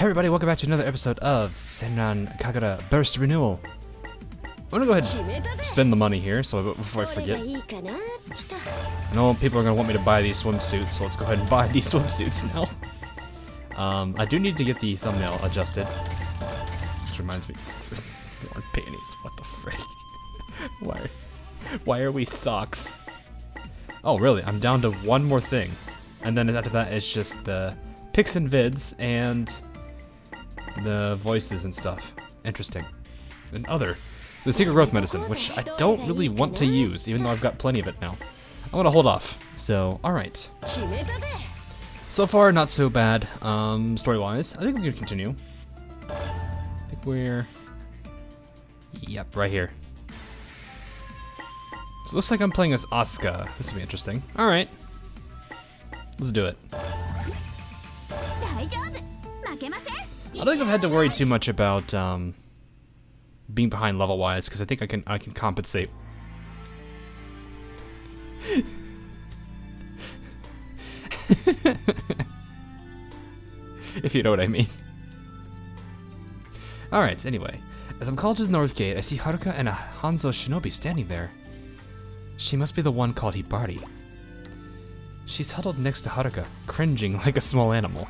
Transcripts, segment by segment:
Hey everybody, welcome back to another episode of Senran Kagura Burst Renewal. I'm gonna go ahead and spend the money here, so before I forget. I know people are gonna want me to buy these swimsuits, so let's go ahead and buy these swimsuits now. I do need to get the thumbnail adjusted. Which reminds me, more panties. What the frick? Why are we socks? Oh really? I'm down to one more thing, and then after that it's just the pics and vids and the voices and stuff. Interesting. And the secret growth medicine, which I don't really want to use, even though I've got plenty of it now. I'm gonna hold off. So, alright. So far, not so bad, story-wise. I think we can continue. I think we're... Yep, right here. So it looks like I'm playing as Asuka. This will be interesting. Alright. Let's do it. I don't think I've had to worry too much about being behind level-wise, because I think I can compensate. If you know what I mean. Alright, anyway. As I'm called to the north gate, I see Haruka and a Hanzo shinobi standing there. She must be the one called Hibari. She's huddled next to Haruka, cringing like a small animal.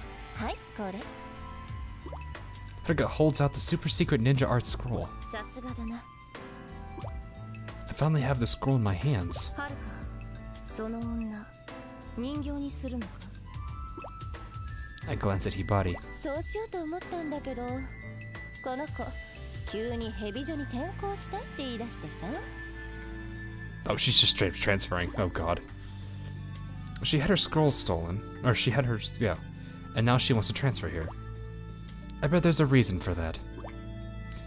Haruka holds out the super secret ninja art scroll. I finally have the scroll in my hands. I glance at Hibari. Oh, she's just straight transferring. Oh god. She had her scroll stolen. Or she had her... yeah. And now she wants to transfer here. I bet there's a reason for that.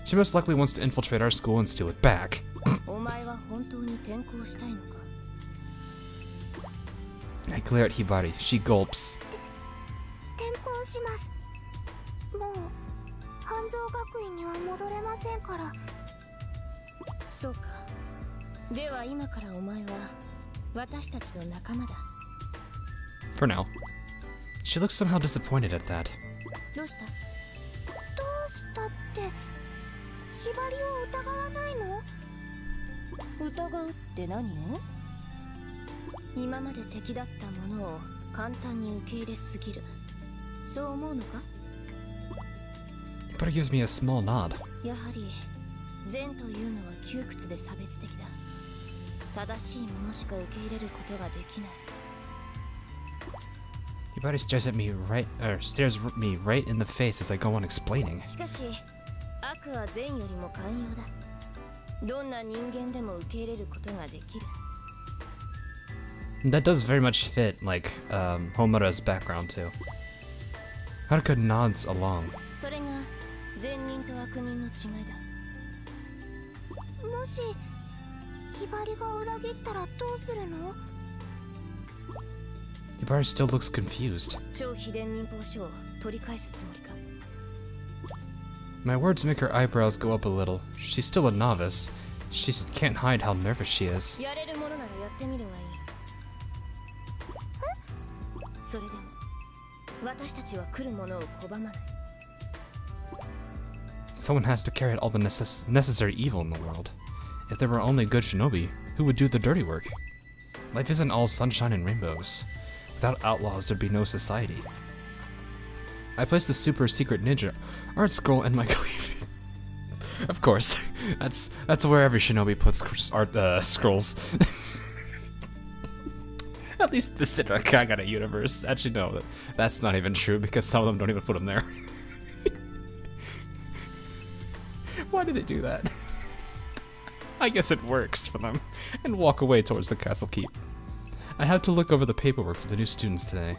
She most likely wants to infiltrate our school and steal it back. I glare at Hibari. She gulps. For now. She looks somehow disappointed at that. But it gives me a small nod. Hibari stares at me right in the face as I go on explaining. That does very much fit, like, Homura's background too. Haruka nods along. Hibari still looks confused. My words make her eyebrows go up a little. She's still a novice. She can't hide how nervous she is. Someone has to carry out all the necessary evil in the world. If there were only good shinobi, who would do the dirty work? Life isn't all sunshine and rainbows. Without outlaws, there'd be no society. I placed the super secret ninja art scroll in my cleave. Of course, that's where every shinobi puts art scrolls. At least the Senran Kagura universe. Actually, no, that's not even true because some of them don't even put them there. Why do they do that? I guess it works for them. And walk away towards the castle keep. I have to look over the paperwork for the new students today.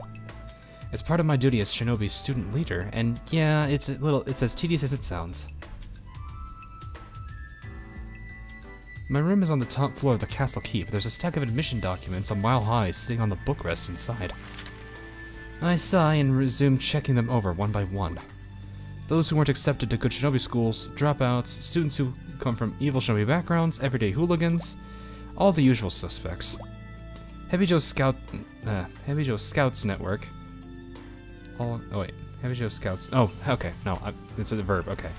It's part of my duty as Shinobi's student leader, and yeah, it's as tedious as it sounds. My room is on the top floor of the castle keep. There's a stack of admission documents a mile high sitting on the bookrest inside. I sigh and resume checking them over one by one. Those who weren't accepted to good shinobi schools, dropouts, students who come from evil shinobi backgrounds, everyday hooligans, all the usual suspects. Heavy Joe Scouts Network. Oh wait, Heavy Joe Scouts. Oh, okay. No, it's a verb. Okay.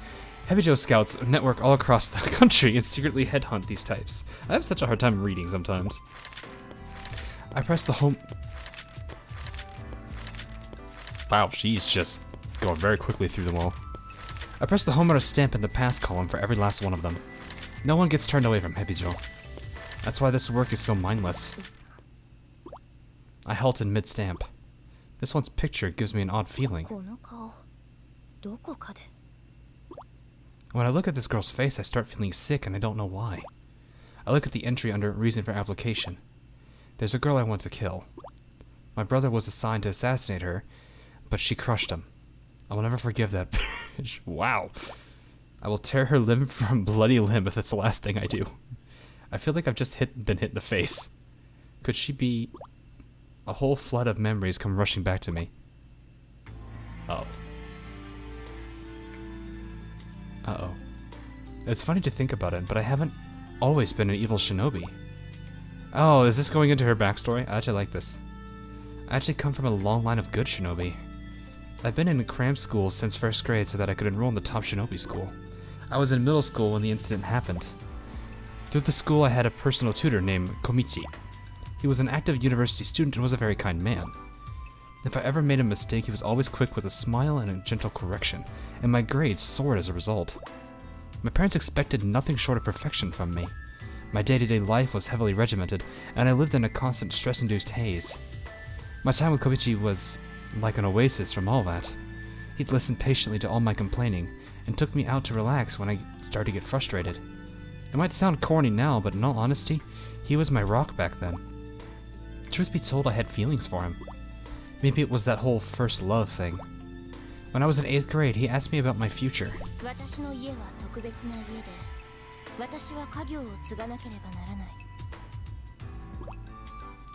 Heavy Joe Scouts network all across the country and secretly headhunt these types. I have such a hard time reading sometimes. I press the home... Wow, she's just going very quickly through them all. I press the homeowner stamp in the pass column for every last one of them. No one gets turned away from Heavy Joe. That's why this work is so mindless. I halt in mid-stamp. This one's picture gives me an odd feeling. When I look at this girl's face, I start feeling sick and I don't know why. I look at the entry under reason for application. There's a girl I want to kill. My brother was assigned to assassinate her, but she crushed him. I will never forgive that bitch. Wow. I will tear her limb from bloody limb if that's the last thing I do. I feel like I've just been hit in the face. Could she be... A whole flood of memories come rushing back to me. Uh-oh. Uh-oh. It's funny to think about it, but I haven't always been an evil shinobi. Oh, is this going into her backstory? I actually like this. I actually come from a long line of good shinobi. I've been in a cram school since first grade so that I could enroll in the top shinobi school. I was in middle school when the incident happened. Through the school I had a personal tutor named Komichi. He was an active university student and was a very kind man. If I ever made a mistake, he was always quick with a smile and a gentle correction, and my grades soared as a result. My parents expected nothing short of perfection from me. My day-to-day life was heavily regimented, and I lived in a constant stress-induced haze. My time with Komichi was like an oasis from all that. He'd listen patiently to all my complaining, and took me out to relax when I started to get frustrated. It might sound corny now, but in all honesty, he was my rock back then. Truth be told, I had feelings for him. Maybe it was that whole first love thing. When I was in 8th grade, he asked me about my future.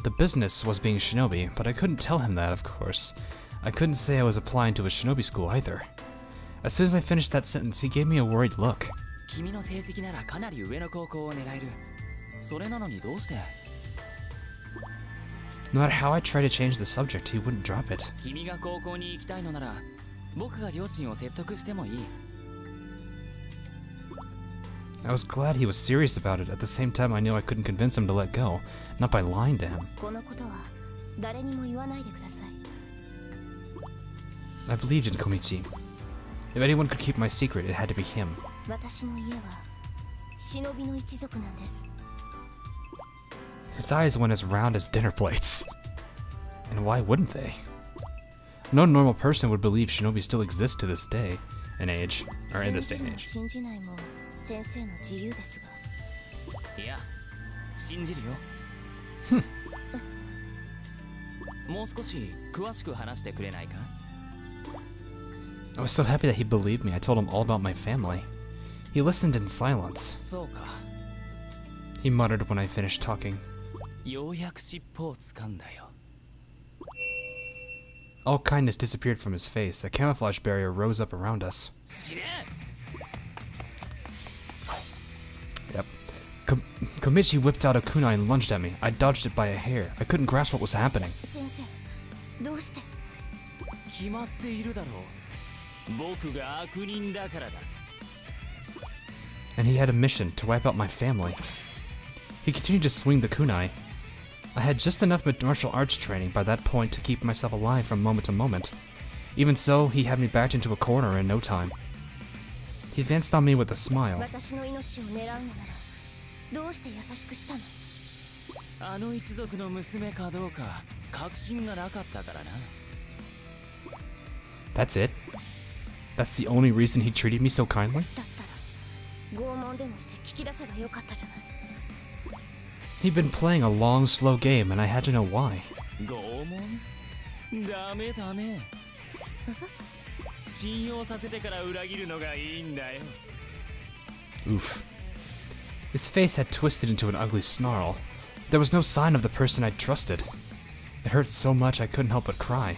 The business was being shinobi, but I couldn't tell him that, of course. I couldn't say I was applying to a shinobi school either. As soon as I finished that sentence, he gave me a worried look. No matter how I tried to change the subject, he wouldn't drop it. I was glad he was serious about it. At the same time, I knew I couldn't convince him to let go, not by lying to him. I believed in Komichi. If anyone could keep my secret, it had to be him. His eyes went as round as dinner plates. And why wouldn't they? No normal person would believe shinobi still exists to this day and age, or in this day and age. I was so happy that he believed me. I told him all about my family. He listened in silence. He muttered when I finished talking. All kindness disappeared from his face. A camouflage barrier rose up around us. Yep. Komichi whipped out a kunai and lunged at me. I dodged it by a hair. I couldn't grasp what was happening. And he had a mission to wipe out my family. He continued to swing the kunai. I had just enough martial arts training by that point to keep myself alive from moment to moment. Even so, he had me backed into a corner in no time. He advanced on me with a smile. That's it? That's the only reason he treated me so kindly? He'd been playing a long, slow game, and I had to know why. Oof. His face had twisted into an ugly snarl. There was no sign of the person I'd trusted. It hurt so much I couldn't help but cry.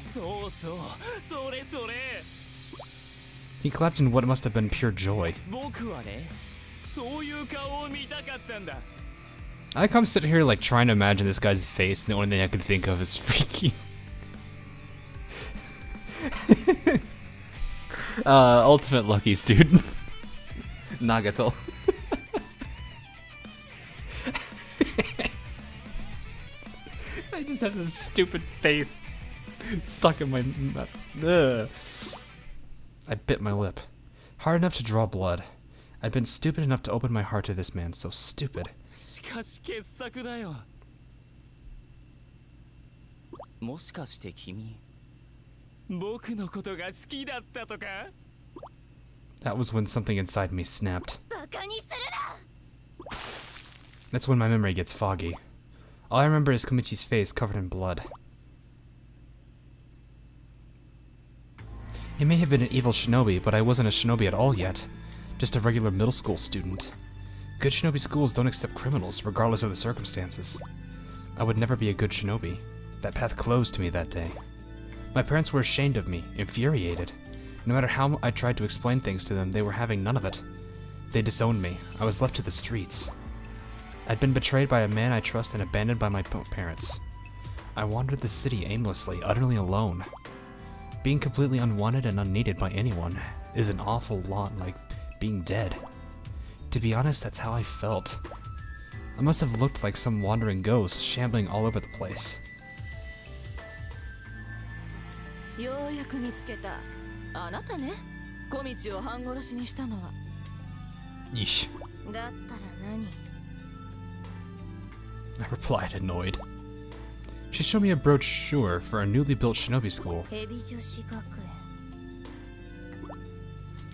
He clapped in what must have been pure joy. I come sitting here like trying to imagine this guy's face, and the only thing I could think of is freaking Ultimate lucky student. Nagato. I just have this stupid face stuck in my mouth. I bit my lip. Hard enough to draw blood. I'd been stupid enough to open my heart to this man, so stupid. しかし傑作だよ。もしかして君、僕のことが好きだったとか？ That was when something inside me snapped. バカにするな。 That's when my memory gets foggy. All I remember is Komichi's face covered in blood. He may have been an evil shinobi, but I wasn't a shinobi at all yet. Just a regular middle school student. Good shinobi schools don't accept criminals, regardless of the circumstances. I would never be a good shinobi. That path closed to me that day. My parents were ashamed of me, infuriated. No matter how I tried to explain things to them, they were having none of it. They disowned me. I was left to the streets. I'd been betrayed by a man I trust and abandoned by my parents. I wandered the city aimlessly, utterly alone. Being completely unwanted and unneeded by anyone is an awful lot like being dead. To be honest, that's how I felt. I must have looked like some wandering ghost, shambling all over the place. ようやく見つけた。あなたね、小道を半殺しにしたのは。Yeesh. だったら何？ I replied, annoyed. She showed me a brochure for a newly built shinobi school. 蛇女子学園。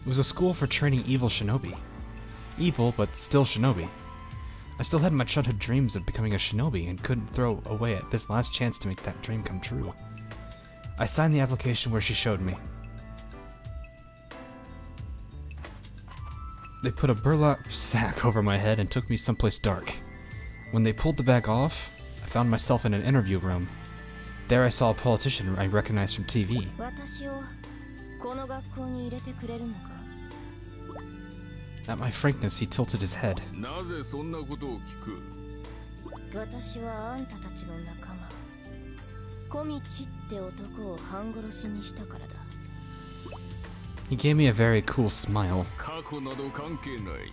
It was a school for training evil shinobi. Evil, but still shinobi. I still had my childhood dreams of becoming a shinobi and couldn't throw away this last chance to make that dream come true. I signed the application where she showed me. They put a burlap sack over my head and took me someplace dark. When they pulled the bag off, I found myself in an interview room. There I saw a politician I recognized from TV. 私をこの学校に入れてくれるのか？ At my frankness, he tilted his head. なぜそんなことを聞く？私はあんたたちの仲間。小道って男を半殺しにしたからだ。 He gave me a very cool smile. 過去など関係ない。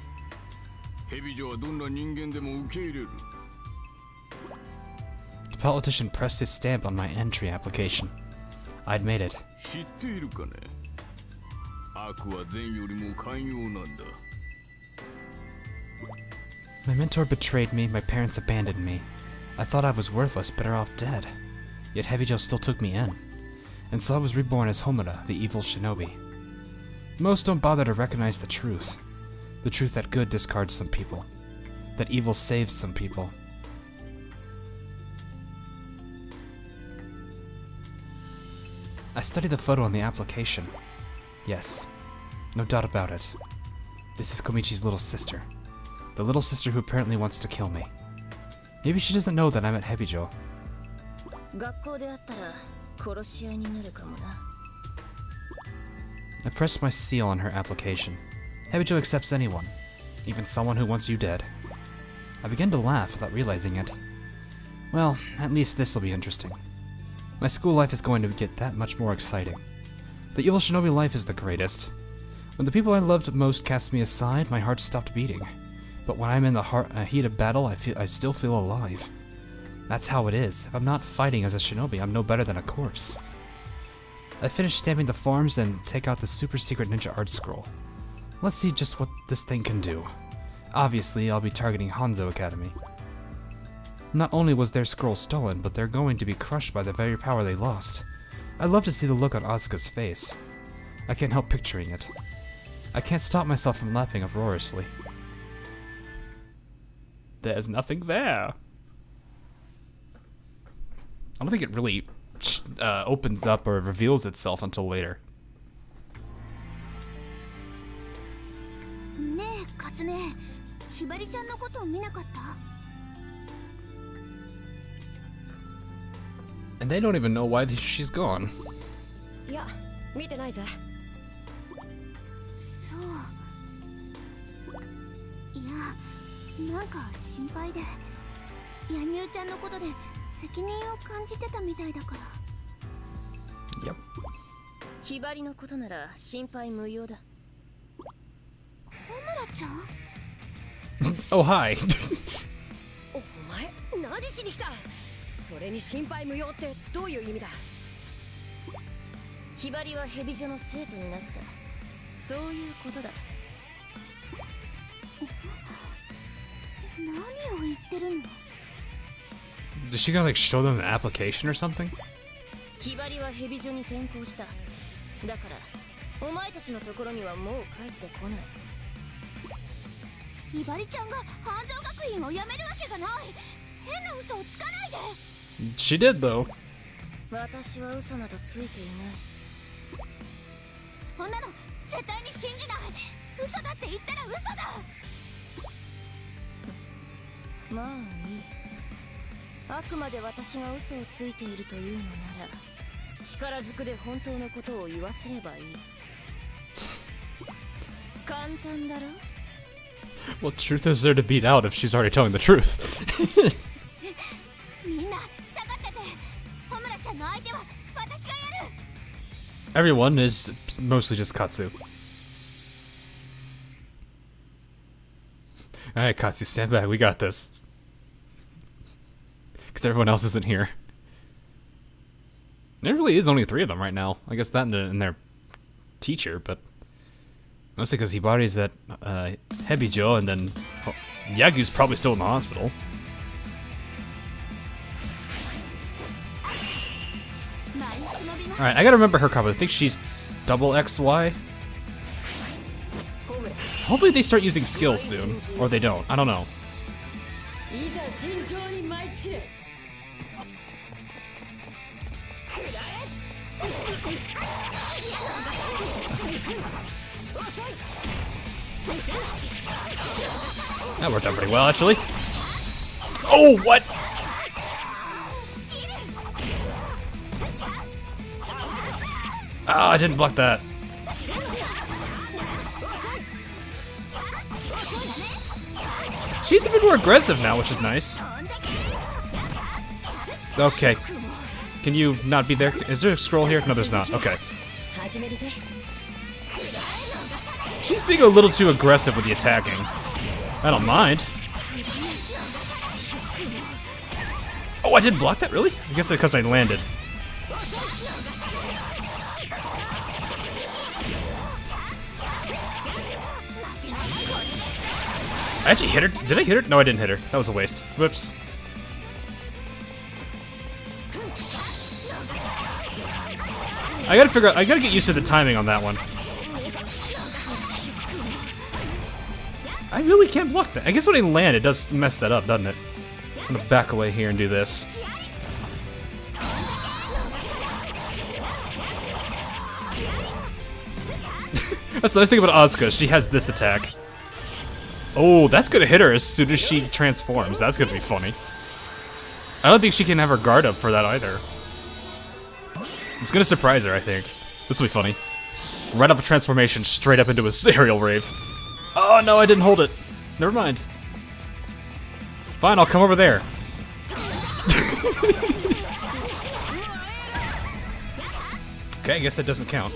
蛇女はどんな人間でも受け入れる。The politician pressed his stamp on my entry application. I'd made it. 知っているかね？悪は善よりも寛容なんだ。 My mentor betrayed me, my parents abandoned me. I thought I was worthless, better off dead. Yet Hebijo still took me in. And so I was reborn as Homura, the evil shinobi. Most don't bother to recognize the truth. The truth that good discards some people. That evil saves some people. I studied the photo on the application. Yes, no doubt about it. This is Komichi's little sister. The little sister who apparently wants to kill me. Maybe she doesn't know that I'm at Hebijo. 学校であったら殺し合いになるかもな。 I pressed my seal on her application. Hebijo accepts anyone, even someone who wants you dead. I began to laugh without realizing it. Well, at least this'll be interesting. My school life is going to get that much more exciting. The evil shinobi life is the greatest. When the people I loved most cast me aside, my heart stopped beating. But when I'm in the heat of battle, I still feel alive. That's how it is. If I'm not fighting as a shinobi, I'm no better than a corpse. I finished stamping the forms and take out the super secret ninja art scroll. Let's see just what this thing can do. Obviously, I'll be targeting Hanzo Academy. Not only was their scroll stolen, but they're going to be crushed by the very power they lost. I'd love to see the look on Asuka's face. I can't help picturing it. I can't stop myself from laughing uproariously. There's nothing there. I don't think it really opens up or reveals itself until later. ねえ、カツネ、ひばりちゃんのことを見なかった？ And they don't even know why she's gone. いや、見てないぜ。そう。いや、なんか心配で、ヤニューちゃんのことで責任を感じてたみたいだから。Yep. ひばりのことなら心配無用だ。小村ちゃん Oh, hi. お前何しに来た。それに心配無用ってどういう意味だ。ひばりはヘビ女の生徒になった。そういうことだ。何を言ってるの？ Is she gonna like show them an application or something? ひばりはヘビ女に転校した。だからお前たちのところにはもう帰ってこない。ひばりちゃんが半蔵学院を辞めるわけがない。変な嘘をつかないで。 She did though. 私は嘘などついていない。そんなの絶対に信じない。嘘だって言ったら嘘だ。まあいい。あくまで私が嘘をついているというのなら、力ずくで本当のことを言わせればいい。簡単だろ。 What truth is there to beat out if she's already telling the truth? みんな下がってて。小村ちゃんの相手は私がやる。 Everyone is mostly just Katsu. Alright, Katsu, stand back. We got this. Because everyone else isn't here. There really is only 3 of them right now. I guess that and their teacher, but mostly because Hibari's at Hebijo, and then Yagu's probably still in the hospital. Alright, I gotta remember her combo. I think she's double XY. Hopefully they start using skills soon, or they don't. I don't know. いざ尋常に舞い散れ。 That worked out pretty well, actually. Oh, what? Ah, I didn't block that. She's a bit more aggressive now, which is nice. Okay. Can you not be there? Is there a scroll here? No, there's not. Okay. 始めるぜ。 She's being a little too aggressive with the attacking. I don't mind. Oh, I didn't block that? Really? I guess because I landed. I actually hit her. Did I hit her? No, I didn't hit her. That was a waste. Whoops. I gotta get used to the timing on that one. I really can't block that. I guess when I land, it does mess that up, doesn't it? I'm gonna back away here and do this. That's the nice thing about Asuka. She has this attack. Oh, that's gonna hit her as soon as she transforms. That's gonna be funny. I don't think she can have her guard up for that either. It's gonna surprise her, I think. This will be funny. Right up a transformation, straight up into a aerial rave. Oh no, I didn't hold it. Never mind. Fine, I'll come over there. Okay, I guess that doesn't count.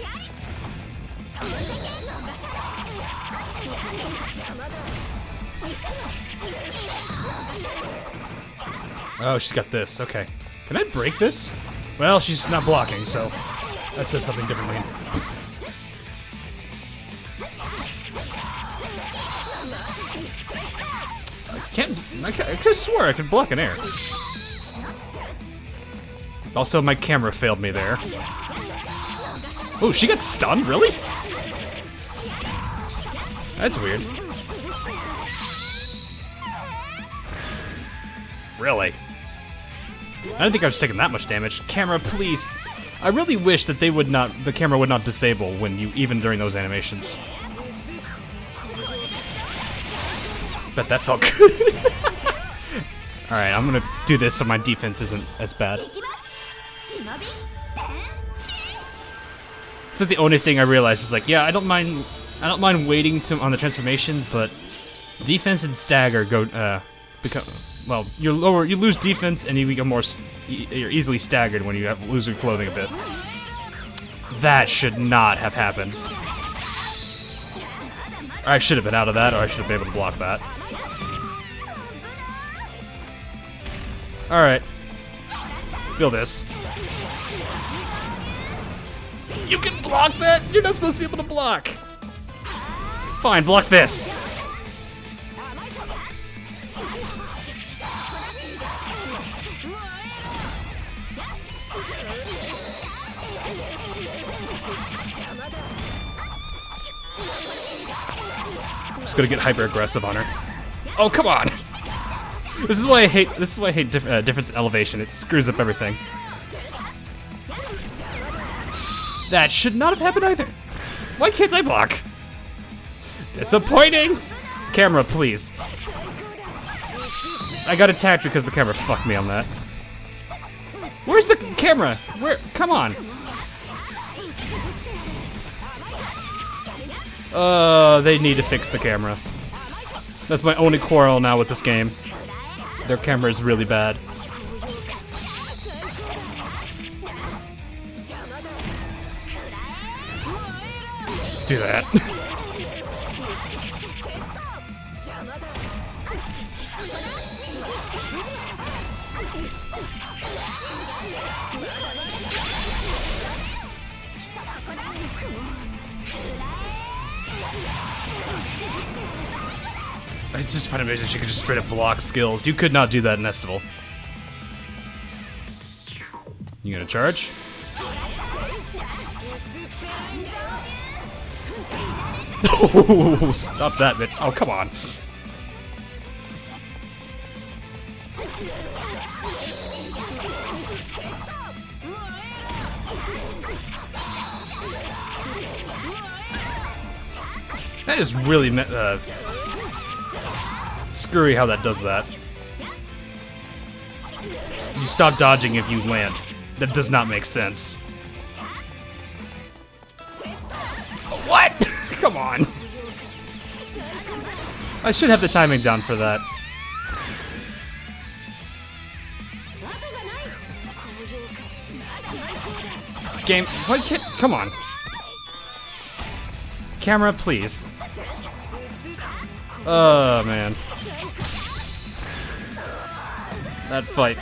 Oh, she's got this. Okay. Can I break this? Well, she's not blocking, so that says something differently. I could have swore I could block an air. Also, my camera failed me there. Oh, she got stunned? Really? That's weird. Really? I don't think I was taking that much damage. Camera, please. I really wish that the camera would not disable when even during those animations. Bet that felt good. Alright, I'm gonna do this so my defense isn't as bad. It's like the only thing I realized is like, yeah, I don't mind waiting on the transformation, but defense and stagger become, well, you lose defense and you become you're easily staggered when you lose your clothing a bit. That should not have happened. I should have been out of that, or I should have been able to block that. Alright. Feel this. You can block that? You're not supposed to be able to block. Fine, block this. Just gonna get hyper aggressive on her. Oh, come on! This is why I hate. This is why I hate difference in elevation. It screws up everything. That should not have happened either. Why can't I block? Disappointing. Camera, please. I got attacked because the camera fucked me on that. Where's the camera? Where? Come on. They need to fix the camera. That's my only quarrel now with this game. Their camera is really bad. Do that. I just find it amazing she could just straight up block skills. You could not do that in Estival. You gonna charge? Oh, stop that bit. Oh, come on. That is really screwy how that does that. You stop dodging if you land. That does not make sense. What? Come on. I should have the timing down for that. Game, why can't, come on. Camera, please. Oh, man. That fight.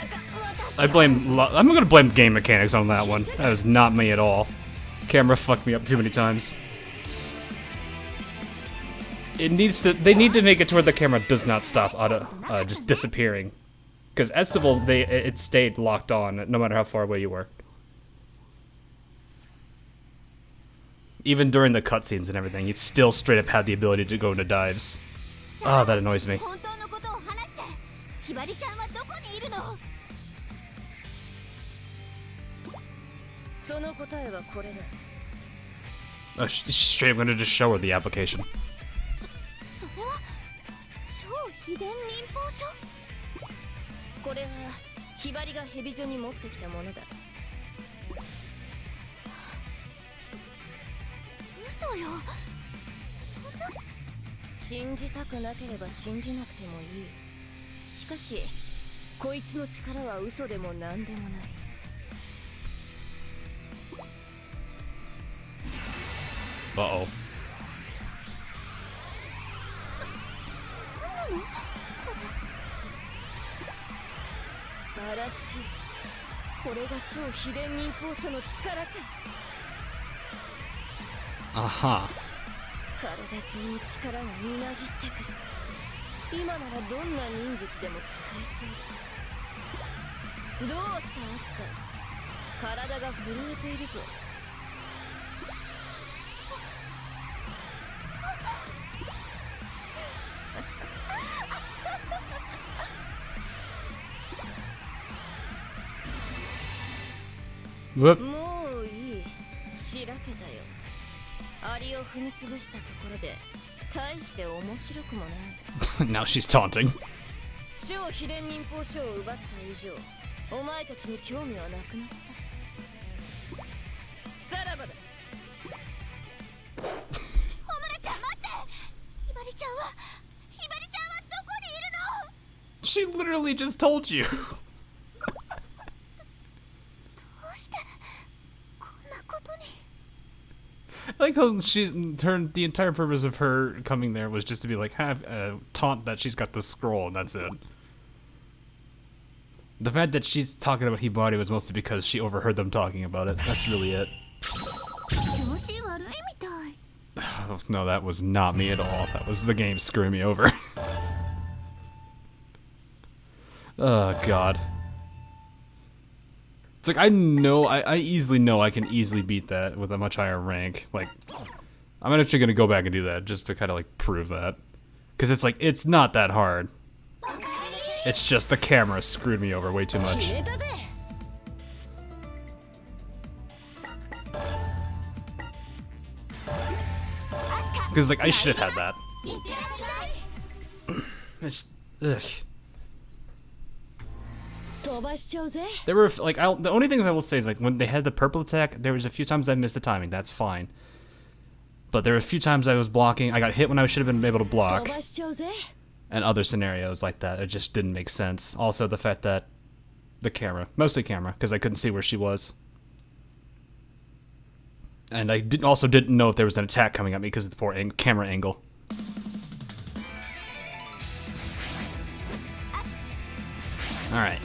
I'm gonna blame game mechanics on that one. That was not me at all. Camera fucked me up too many times. It needs to, they need to make it to where the camera does not stop just disappearing. Because Estival, it stayed locked on no matter how far away you were. Even during the cutscenes and everything, you still straight up had the ability to go into dives. Ah, that annoys me. Oh, she's straight up gonna just show her the application. Uh-oh. Aha. 体中に力がみなぎってくる。今ならどんな忍術でも使えそうだ。どうしたアスカ？体が震えているぞ。Whoop. もういい。しらけたよ。アリを踏みつぶしたところで大して面白くもない。Now she's taunting. 超秘伝忍法書を奪った以上、お前たちに興味はなくなった。さらばだ。ホムラちゃん待って。ひばりちゃんはどこにいるの？ She literally just told you. どうしてこんなことに。like how the entire purpose of her coming there was just to be like, have a taunt that she's got the scroll, and that's it. The fact that she's talking about Hibari was mostly because she overheard them talking about it. That's really it. Oh, no, that was not me at all. That was the game screwing me over. Oh, God. It's like, I know, I easily know I can easily beat that with a much higher rank. Like, I'm actually gonna go back and do that just to kind of, like, prove that. Because it's like, it's not that hard. It's just the camera screwed me over way too much. Because, like, I should have had that. It's, ugh. There were, like, the only things I will say is, like, when they had the purple attack, there was a few times I missed the timing. That's fine. But there were a few times I was blocking. I got hit when I should have been able to block. And other scenarios like that. It just didn't make sense. Also, the fact that the camera, mostly camera, because I couldn't see where she was. And I also didn't know if there was an attack coming at me because of the poor camera angle. Alright.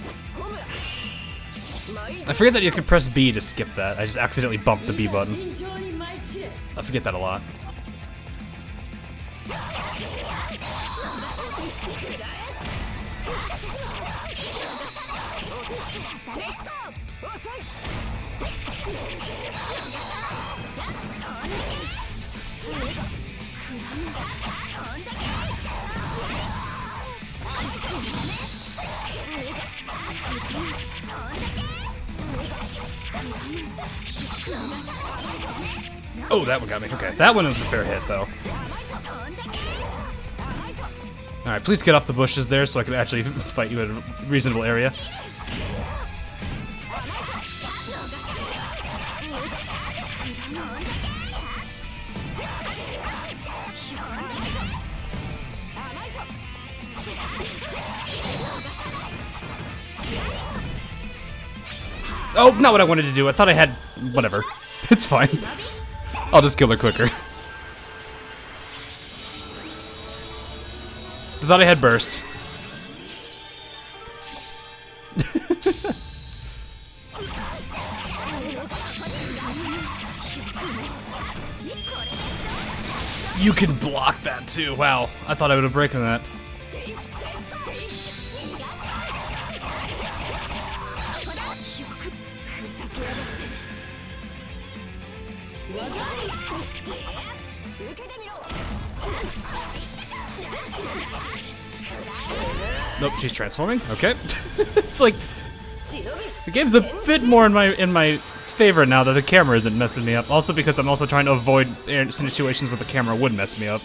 I forget that you can press B to skip that. I just accidentally bumped the B button. I forget that a lot. Oh, that one got me. Okay, that one was a fair hit, though. Alright, please get off the bushes there so I can actually fight you at a reasonable area. Oh, not what I wanted to do. I thought I had... whatever. It's fine. I'll just kill her quicker. I thought I had burst. You can block that too. Wow. I thought I would have broken that. Nope, she's transforming. Okay. It's like the game's a bit more in my favor now that the camera isn't messing me up. Also because I'm also trying to avoid situations where the camera would mess me up.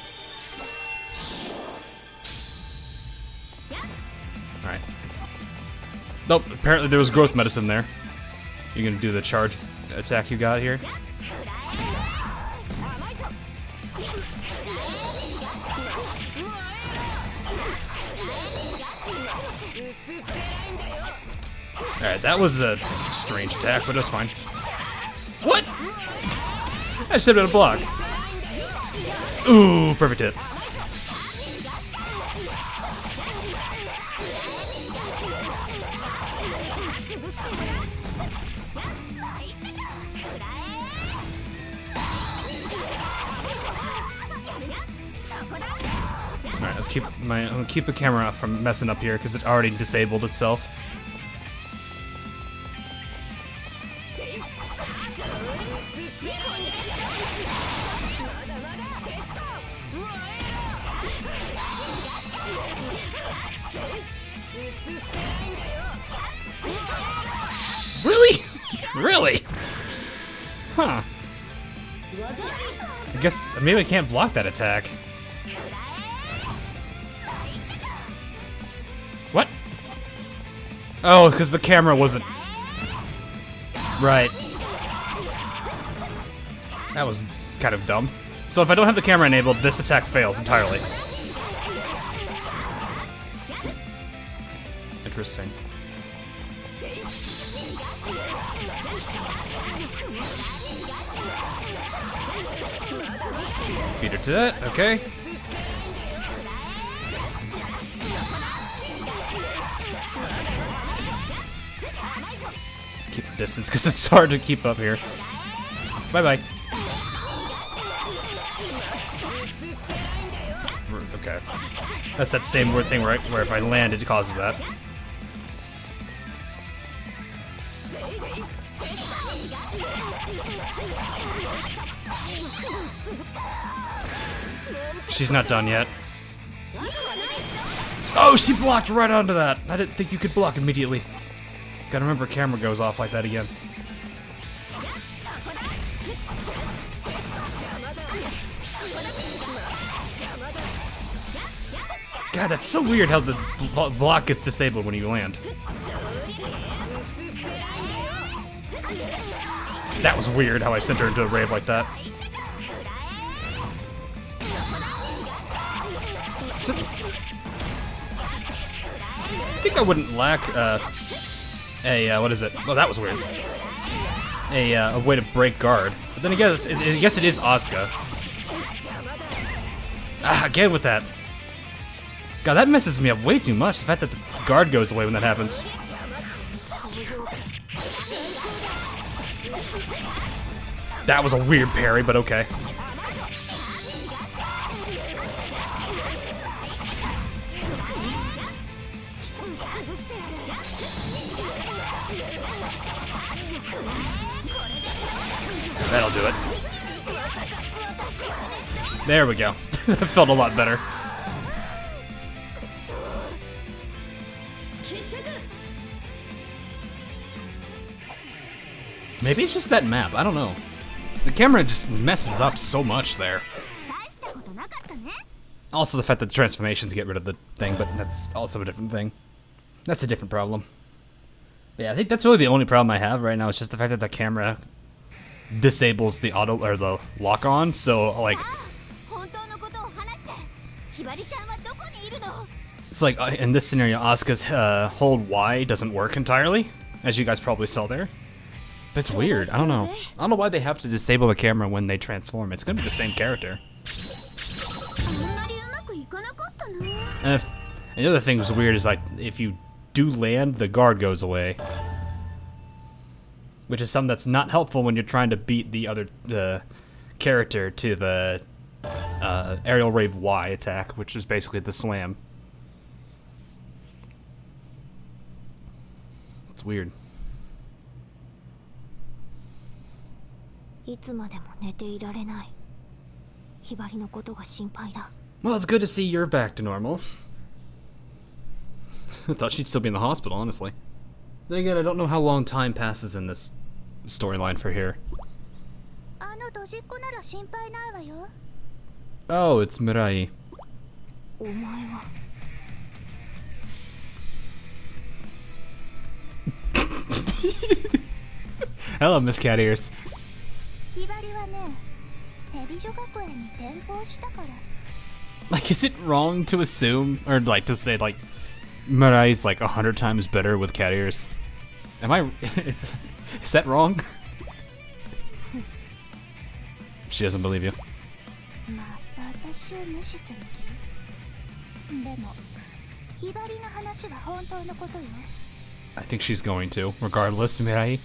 Alright. Nope, apparently there was growth medicine there. You're gonna do the charge attack you got here. Alright, that was a strange attack, but it was fine. What? I should have been a block. Ooh, perfect hit. Alright, let's keep I'm gonna keep the camera from messing up here because it already disabled itself. Really? Really? Huh. I guess maybe I can't block that attack. What? Oh, because the camera wasn't... Right. That was kind of dumb. So if I don't have the camera enabled, this attack fails entirely. Interesting. Beat her to that, okay. Keep the distance, because it's hard to keep up here. Bye-bye. Okay. That's that same weird thing where if I land, it causes that. She's not done yet. Oh, she blocked right onto that. I didn't think you could block immediately. Gotta remember, camera goes off like that again. God, that's so weird how the block gets disabled when you land. That was weird how I sent her into a rave like that. I think I wouldn't lack what is it? Oh, that was weird. A way to break guard. But then I guess it is Asuka. Ah, again with that. God, that messes me up way too much. The fact that the guard goes away when that happens. That was a weird parry, but okay. That'll do it. There we go. That felt a lot better. Maybe it's just that map. I don't know. The camera just messes up so much there. Also the fact that the transformations get rid of the thing, but that's also a different thing. That's a different problem. But yeah, I think that's really the only problem I have right now. It's just the fact that the camera disables the auto or the lock on. So like, it's like in this scenario, Asuka's hold Y doesn't work entirely, as you guys probably saw there. But it's weird. I don't know. I don't know why they have to disable the camera when they transform. It's gonna be the same character. And the other thing that's weird is like if you do land, the guard goes away, which is something that's not helpful when you're trying to beat the character to the aerial rave Y attack, which is basically the slam. It's weird. Well, it's good to see you're back to normal. I thought she'd still be in the hospital, honestly. Then again, I don't know how long time passes in this storyline for here. Oh, it's Mirai. Hello, Miss Cat Ears. Like, is it wrong to assume, or like to say, like, Mirai's like 100 times better with cat ears? Am I? Is that wrong? She doesn't believe you. I think she's going to, regardless, Mirai.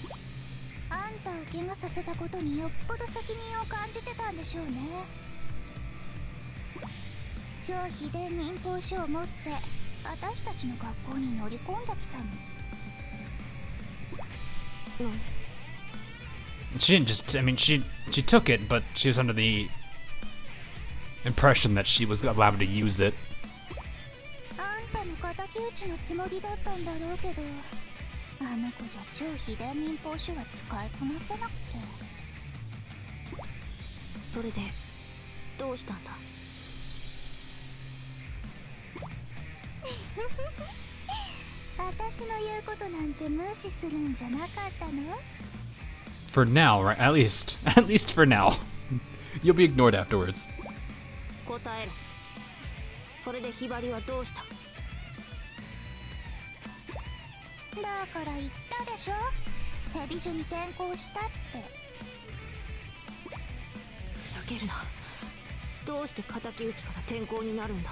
She didn't just, I mean, she took it, but she was under the impression that she was allowed to use it. For now, right? At least for now. You'll be ignored afterwards. どうして敵討ちから転校になるんだ。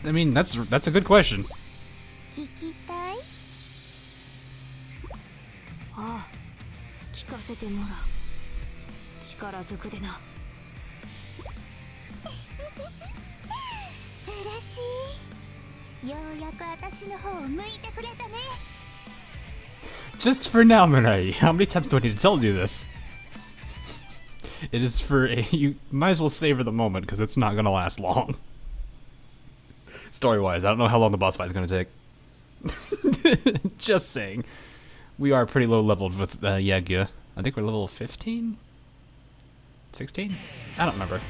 I mean, that's a good question. 聞きたい？ああ、聞かせてもらう。力ずくでな。嬉しい。ようやく私の方を向いてくれたね。 Just for now, Mirai. How many times do I need to tell you this? It is for you might as well savor the moment because it's not gonna last long. Story-wise, I don't know how long the boss fight is gonna take. Just saying. We are pretty low leveled with Yagya. I think we're level 15? 16? I don't remember.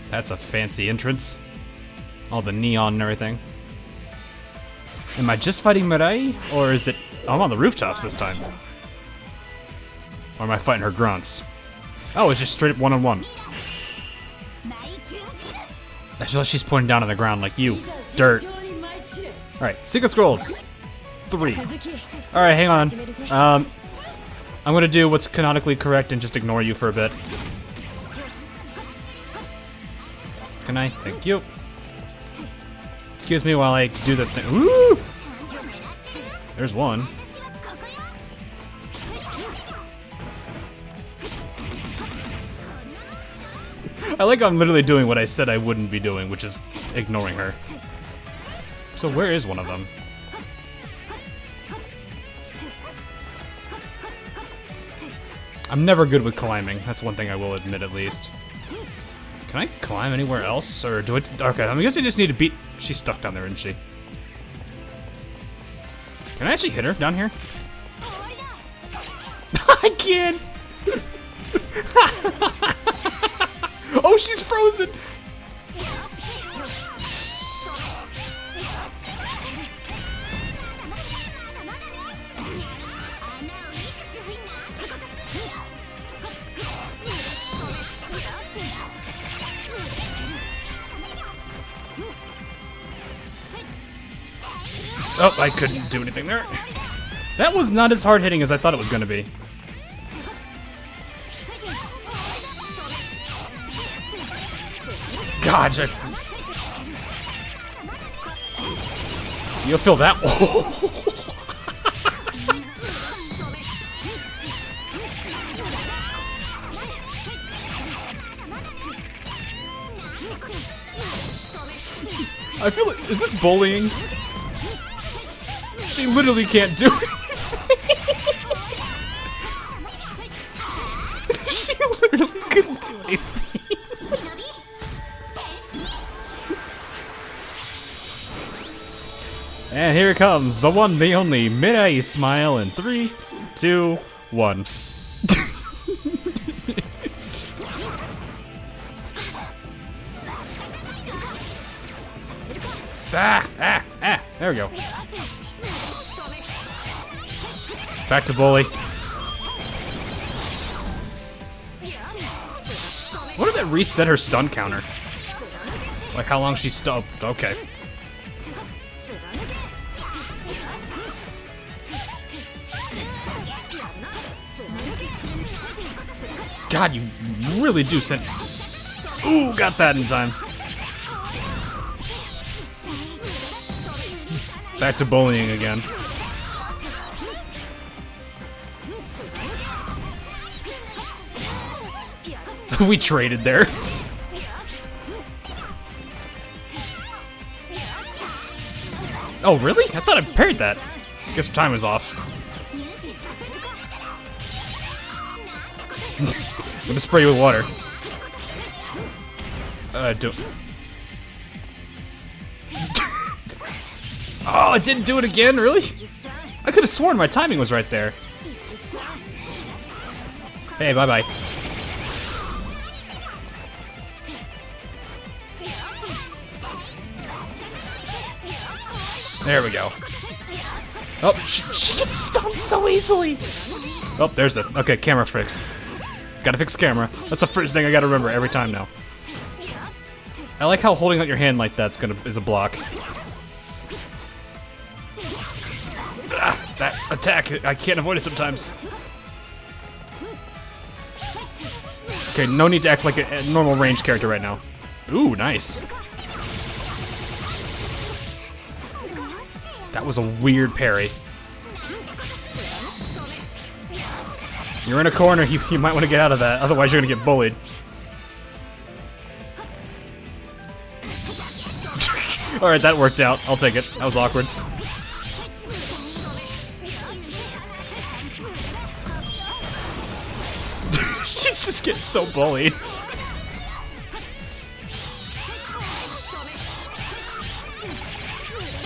That's a fancy entrance. All the neon and everything. Am I just fighting Mirai? Or is it... I'm on the rooftops this time. Or am I fighting her grunts? Oh, it's just straight up one-on-one. I feel like she's pointing down on the ground like you. Dirt. Alright, Secret Scrolls. 3. Alright, hang on. I'm gonna do what's canonically correct and just ignore you for a bit. Can I? Thank you. Excuse me while I do the thing. Woo! There's one. I like I'm literally doing what I said I wouldn't be doing, which is ignoring her. So where is one of them? I'm never good with climbing. That's one thing I will admit, at least. Can I climb anywhere else, or do it? Okay, I guess I just need to beat. She's stuck down there, isn't she? Can I actually hit her down here? I can't. Oh, she's frozen. Oh, I couldn't do anything there. That was not as hard hitting as I thought it was going to be. God, you'll feel that. I feel it. Is this bullying? She literally can't do it. She literally couldn't do anything. And here it comes, the one, the only Mirai smile in 3, 2, 1. There we go. Back to bully. What did that reset her stun counter? Like how long she stopped? Okay. God, you really do send. Ooh, got that in time. Back to bullying again. We traded there. Oh, really? I thought I parried that. Guess time was off. I'm gonna spray you with water. Oh, it didn't do it again? Really? I could have sworn my timing was right there. Hey, bye-bye. There we go. Oh, she gets stunned so easily. Oh, there's it. Okay, camera fix. Gotta fix camera. That's the first thing I gotta remember every time now. I like how holding out your hand like that's is a block. Ah, that attack, I can't avoid it sometimes. Okay, no need to act like a normal range character right now. Ooh, nice. That was a weird parry. You're in a corner, you might want to get out of that, otherwise you're gonna get bullied. Alright, that worked out. I'll take it. That was awkward. She's just getting so bullied.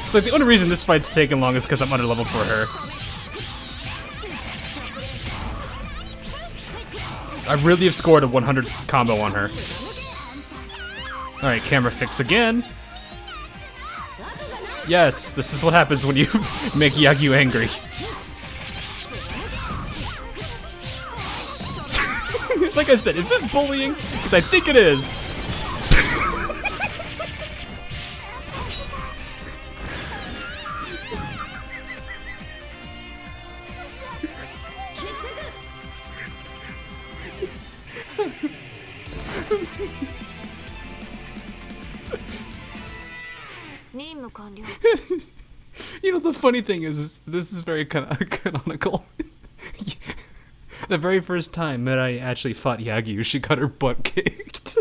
It's like the only reason this fight's taking long is because I'm under level for her. I really have scored a 100 combo on her. Alright, camera fix again. Yes, this is what happens when you make Yagyu angry. Like I said, is this bullying? Because I think it is. You know, the funny thing is this is very canonical. The very first time Mirai actually fought Yagyu, she got her butt kicked.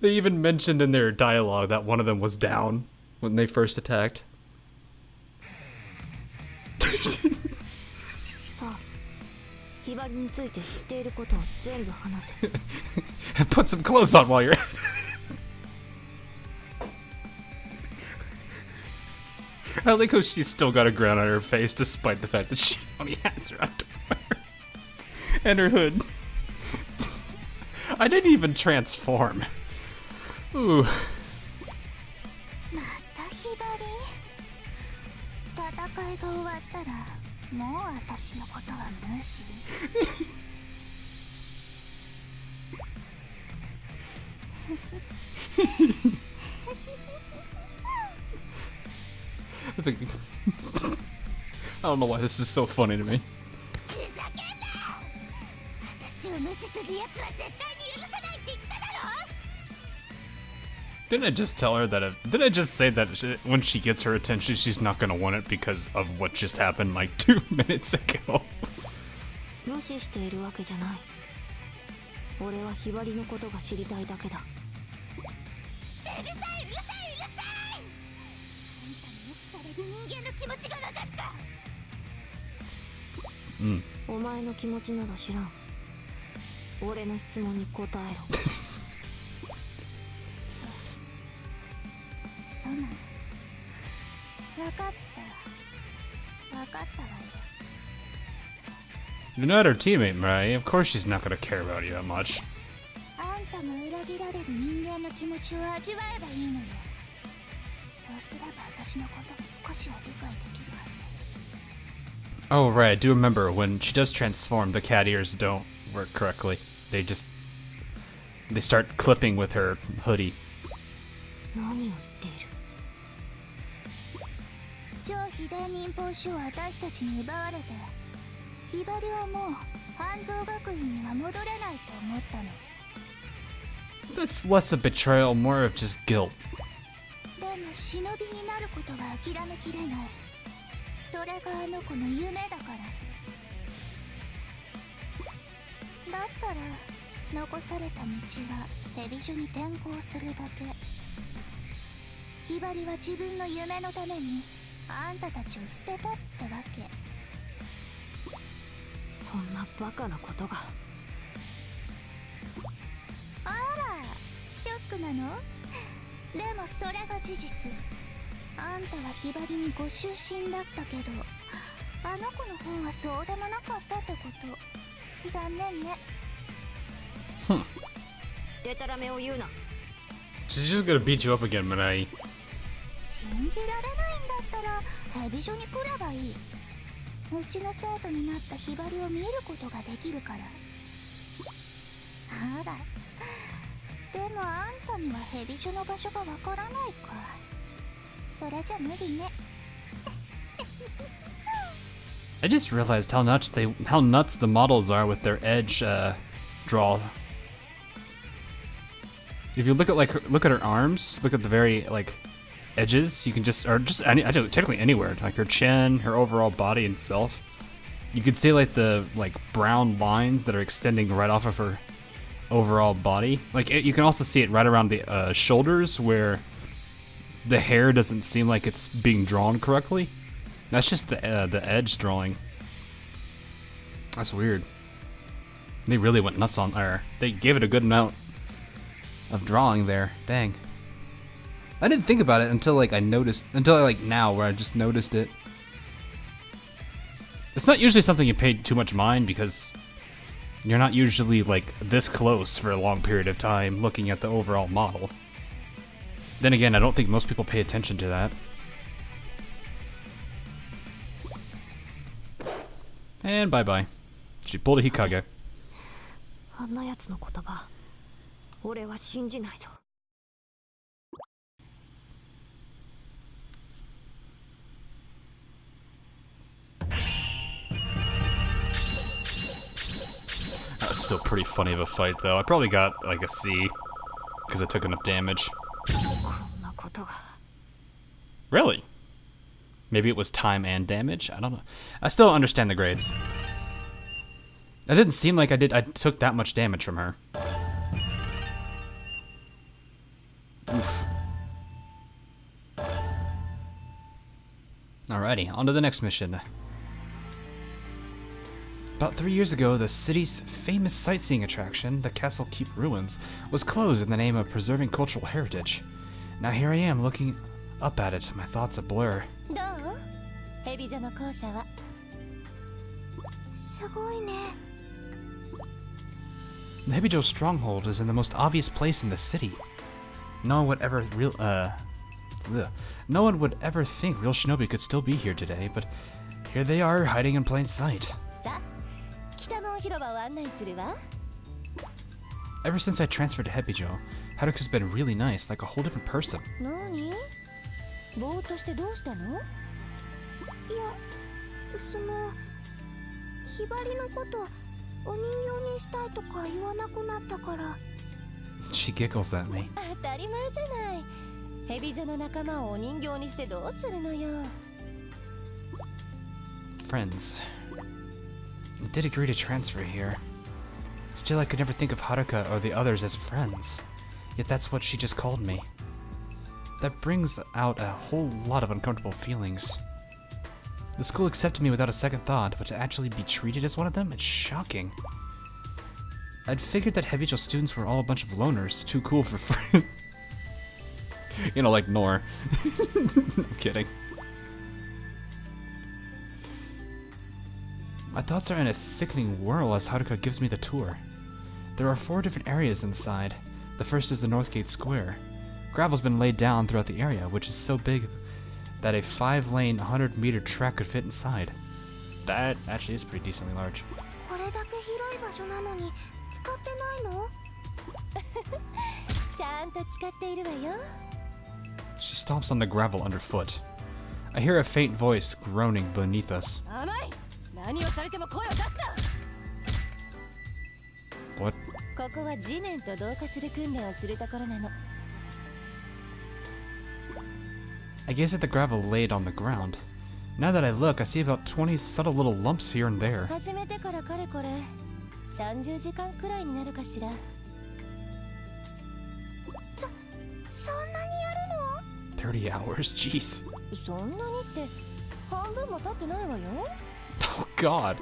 They even mentioned in their dialogue that one of them was down when they first attacked. Put some clothes on while you're at it. I like how she's still got a grin on her face despite the fact that she only has her underwear and her hood. I didn't even transform. Ooh. I don't know why this is so funny to me. Didn't I just tell her that didn't I just say that when she gets her attention she's not gonna want it because of what just happened like 2 minutes ago? You're not her teammate, Mirai. Of course she's not gonna care about you that much. Oh right, I do remember when she does transform, the cat ears don't work correctly. They start clipping with her hoodie. That's less a betrayal, more of just guilt. She's just gonna beat you up again, Mirai. I just realized how nuts the models are with their edge draw. If you look at her arms, look at the very like edges. You can technically anywhere, like her chin, her overall body itself. You can see like the brown lines that are extending right off of her overall body. You can also see it right around the shoulders where the hair doesn't seem like it's being drawn correctly. That's just the edge drawing. That's weird. They really went nuts on there. They gave it a good amount of drawing there. Dang. I didn't think about it until now where I just noticed it. It's not usually something you pay too much mind because you're not usually this close for a long period of time looking at the overall model. Then again, I don't think most people pay attention to that. And bye-bye. She pulled a Hikage. あんなやつの言葉、俺は信じないぞ。That was still pretty funny of a fight, though. I probably got a C because I took enough damage. こんなことが。 Really? Maybe it was time and damage? I don't know. I still don't understand the grades. It didn't seem like I took that much damage from her. Oof. Alrighty, on to the next mission. About 3 years ago, the city's famous sightseeing attraction, the Castle Keep Ruins, was closed in the name of preserving cultural heritage. Now here I am, looking up at it, my thoughts a blur. どう？ヘビ女の校舎は。すごいね。 The Hebijo stronghold is in the most obvious place in the city. No one would ever no one would ever think real shinobi could still be here today, but here they are, hiding in plain sight. さあ、北門広場を案内するわ。 Ever since I transferred to Hebijo, Haruka's been really nice, like a whole different person. 何？ぼーっとしてどうしたの？いや、そのひばりのことお人形にしたいとか言わなくなったから。 She giggles at me. 当たり前じゃない。ヘビ女の仲間をお人形にしてどうするのよ。 Friends. I did agree to transfer here. Still, I could never think of Haruka or the others as friends. Yet that's what she just called me. That brings out a whole lot of uncomfortable feelings. The school accepted me without a second thought, but to actually be treated as one of them, it's shocking. I'd figured that Hebijo students were all a bunch of loners, too cool for friends. You know, like Nor. I'm kidding. My thoughts are in a sickening whirl as Haruka gives me the tour. There are 4 different areas inside. The first is the Northgate Square. Gravel's been laid down throughout the area, which is so big that a 5-lane, 100-meter track could fit inside. That actually is pretty decently large. これだけ広い場所なのに使ってないの？ちゃんと使っているわよ。 She stomps on the gravel underfoot. I hear a faint voice groaning beneath us. 甘い。何をされても声を出すな。 What? ここは地面と同化する訓練をするところなの。 I gaze at the gravel laid on the ground. Now that I look, I see about 20 subtle little lumps here and there. 始めてからかれこれ30時間くらいになるかしら。そんなにやるの？ 30 hours? Jeez. そんなにって半分も経ってないわよ。 Oh god.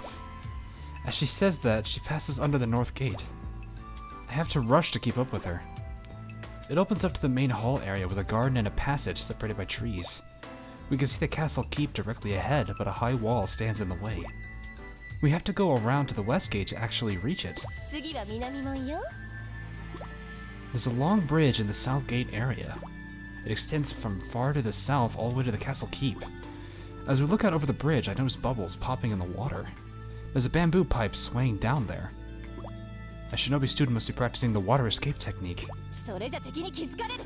As she says that, she passes under the north gate. I have to rush to keep up with her. It opens up to the main hall area with a garden and a passage separated by trees. We can see the castle keep directly ahead, but a high wall stands in the way. We have to go around to the west gate to actually reach it. 次は南門よ。 There's a long bridge in the south gate area. It extends from far to the south all the way to the castle keep. As we look out over the bridge, I notice bubbles popping in the water. There's a bamboo pipe swaying down there. A shinobi student must be practicing the water escape technique. それじゃ敵に気づかれる。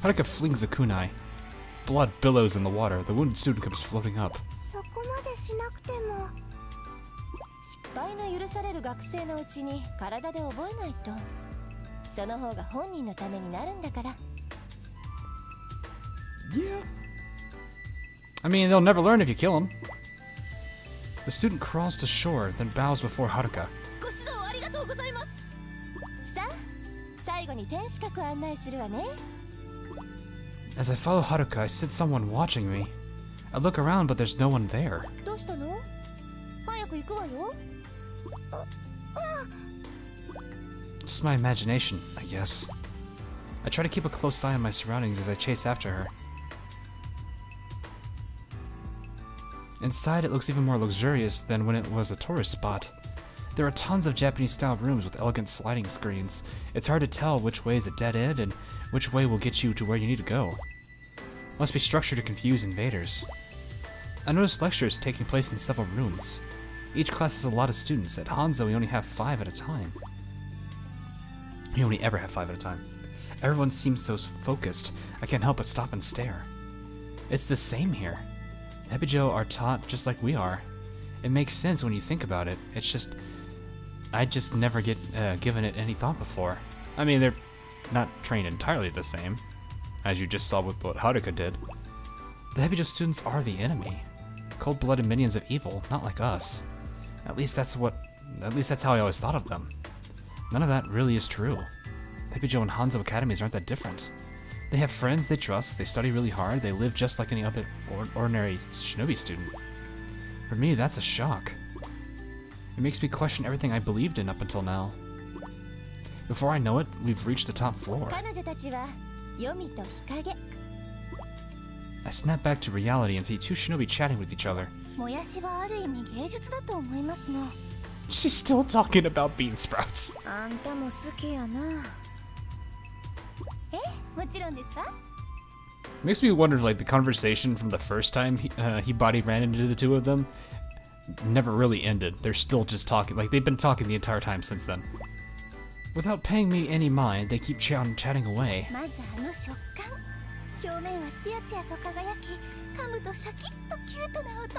Haruka flings a kunai. Blood billows in the water. The wounded student comes floating up. そこまでしなくても。失敗の許される学生のうちに体で覚えないと。その方が本人のためになるんだから。Yeah. I mean, they'll never learn if you kill them. The student crawls to shore, then bows before Haruka. ご指導ありがとうございます。さあ、最後に天守閣を案内するわね。As I follow Haruka, I sense someone watching me. I look around, but there's no one there. どうしたの？早く行くわよ。It's my imagination, I guess. I try to keep a close eye on my surroundings as I chase after her. Inside, it looks even more luxurious than when it was a tourist spot. There are tons of Japanese-style rooms with elegant sliding screens. It's hard to tell which way is a dead end and which way will get you to where you need to go. Must be structured to confuse invaders. I noticed lectures taking place in several rooms. Each class has a lot of students. At Hanzo, we only have 5 at a time. We only ever have 5 at a time. Everyone seems so focused, I can't help but stop and stare. It's the same here. Hebijo are taught just like we are. It makes sense when you think about it. It's just... I just never get given it any thought before. I mean, they're not trained entirely the same, as you just saw with what Haruka did. The Hebijo students are the enemy. Cold-blooded minions of evil, not like us. At least that's how I always thought of them. None of that really is true. Hebijo and Hanzo academies aren't that different. They have friends they trust, they study really hard, they live just like any other ordinary shinobi student. For me, that's a shock. It makes me question everything I believed in up until now. Before I know it, we've reached the top floor. 彼女たちは黄泉と日陰。I snap back to reality and see 2 shinobi chatting with each other. もやしはある意味芸術だと思いますの。She's still talking about bean sprouts. あんたも好きやな。え、もちろんですわ。Makes me wonder, like, the conversation from the first time Hibari ran into the 2 of them never really ended. They're still just talking. Like, they've been talking the entire time since then. Without paying me any mind, they keep chatting away. まずあの食感。表面はツヤツヤと輝き、噛むとシャキッとキュートな音。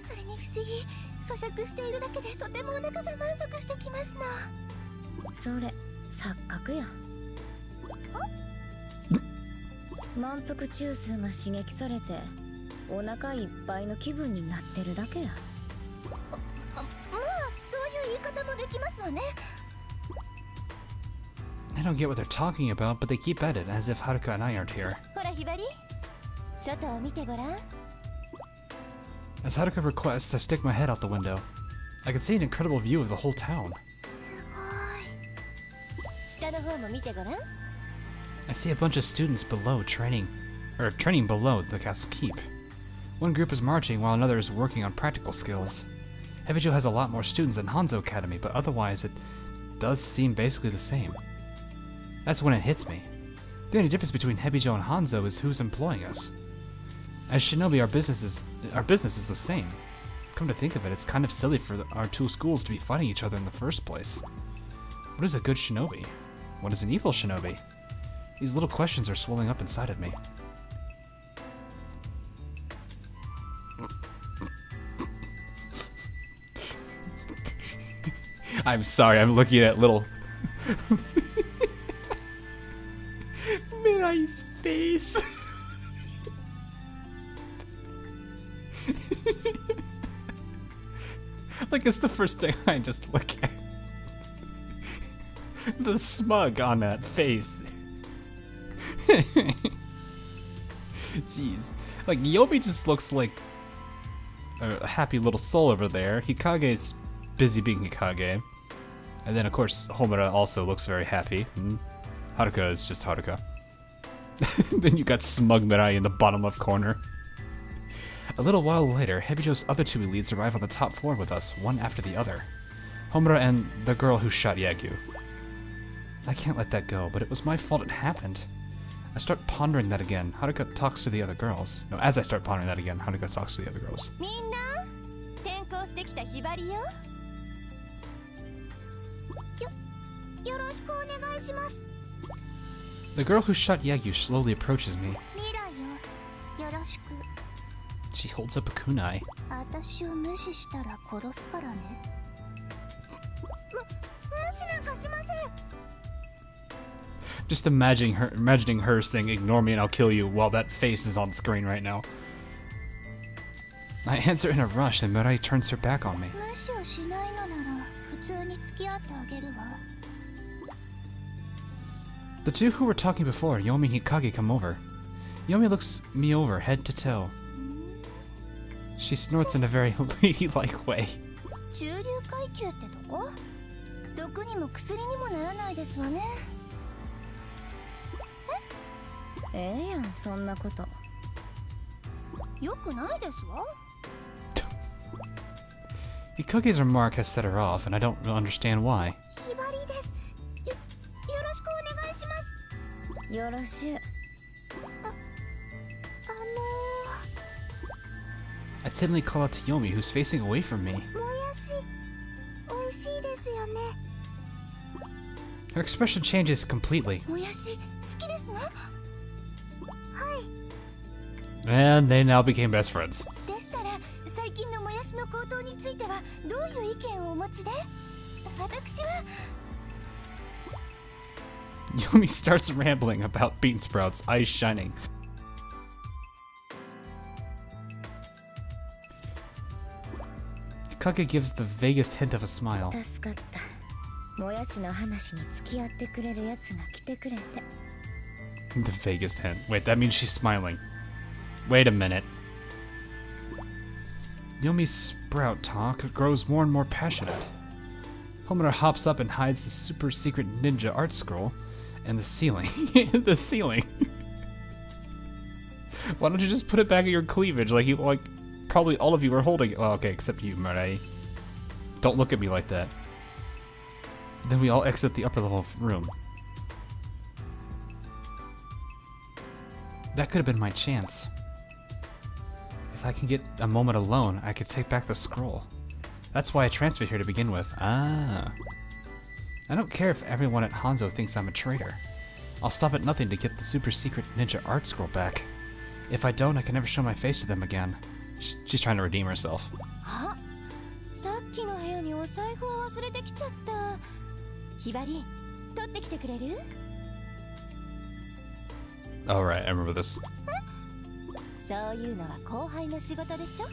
それに不思議、咀嚼しているだけでとてもお腹が満足してきますの。それ、錯覚や。満腹中枢が刺激されて、お腹いっぱいの気分になってるだけや。まあ、そういう言い方もできますわね。I don't get what they're talking about, but they keep at it, as if Haruka and I aren't here. ほらひばり、外を見てごらん。As Haruka requests, I stick my head out the window. I can see an incredible view of the whole town. 下の方も見てごらん。I see a bunch of students below training below the castle keep. One group is marching while another is working on practical skills. Hebijo has a lot more students than Hanzo Academy, but otherwise it does seem basically the same. That's when it hits me. The only difference between Hebijo and Hanzo is who's employing us. As shinobi, our business is the same. Come to think of it, it's kind of silly for our 2 schools to be fighting each other in the first place. What is a good shinobi? What is an evil shinobi? These little questions are swelling up inside of me. I'm sorry, I'm looking at little Mirai's face. Like, it's the first thing I just look at. The smug on that face. Jeez. Like, Yobi just looks like a happy little soul over there. Hikage's busy being Hikage. And then, of course, Homura also looks very happy. Haruka is just Haruka. Then you got smug Mirai in the bottom left corner. A little while later, Hebijo's other 2 elites arrive on the top floor with us, one after the other. Homura and the girl who shot Yagyu. I can't let that go, but it was my fault it happened. I start pondering that again. Haruka talks to the other girls. No, as I start pondering that again, Haruka talks to the other girls. みんな、転校してきたひばりよ。よろしくお願いします。 The girl who shot Yagyu slowly approaches me. ミラよ。よろしく。 She holds up a kunai. 私を無視したら殺すからね。無視なんかしません。 Just imagining her saying, "Ignore me and I'll kill you," while that face is on screen right now. I answer in a rush, and Mirai turns her back on me. 無視をしないのなら普通に付き合ってあげるわ。 The two who were talking before, Yomi and Hikage, come over. Yomi looks me over, head to toe. She snorts in a very ladylike way. 中流階級ってとこ？毒にも薬にもならないですわね。ええやん、そんなこと。よくないですわ。 Hikage's remark has set her off, and I don't understand why. ひばりです。よろしくお願いします。よろしゅう。I suddenly call out to Yomi, who's facing away from me. もやし美味しいですよね。 Her expression changes completely, もやし好きですの？ and they now became best friends. でしたら最近のもやしの高騰についてはどういう意見をお持ちで？私は Yomi starts rambling about bean sprouts, eyes shining. Hikage gives the vaguest hint of a smile. 助かった。もやしの話に付き合ってくれるやつが来てくれて。 The vaguest hint. Wait, that means she's smiling. Wait a minute. Yomi's sprout talk grows more and more passionate. Homura hops up and hides the super secret ninja art scroll in the ceiling. In the ceiling. Why don't you just put it back in your cleavage like probably all of you are holding it? Well, okay, except you, Mirai. Don't look at me like that. Then we all exit the upper level room. That could have been my chance. If I can get a moment alone, I could take back the scroll. That's why I transferred here to begin with. Ah. I don't care if everyone at Hanzo thinks I'm a traitor. I'll stop at nothing to get the super secret ninja art scroll back. If I don't, I can never show my face to them again. She's trying to redeem herself. あ、さっきの部屋にお財布を忘れてきちゃった。ひばり、取ってきてくれる？ Alright, I remember this. そういうのは後輩の仕事でしょ？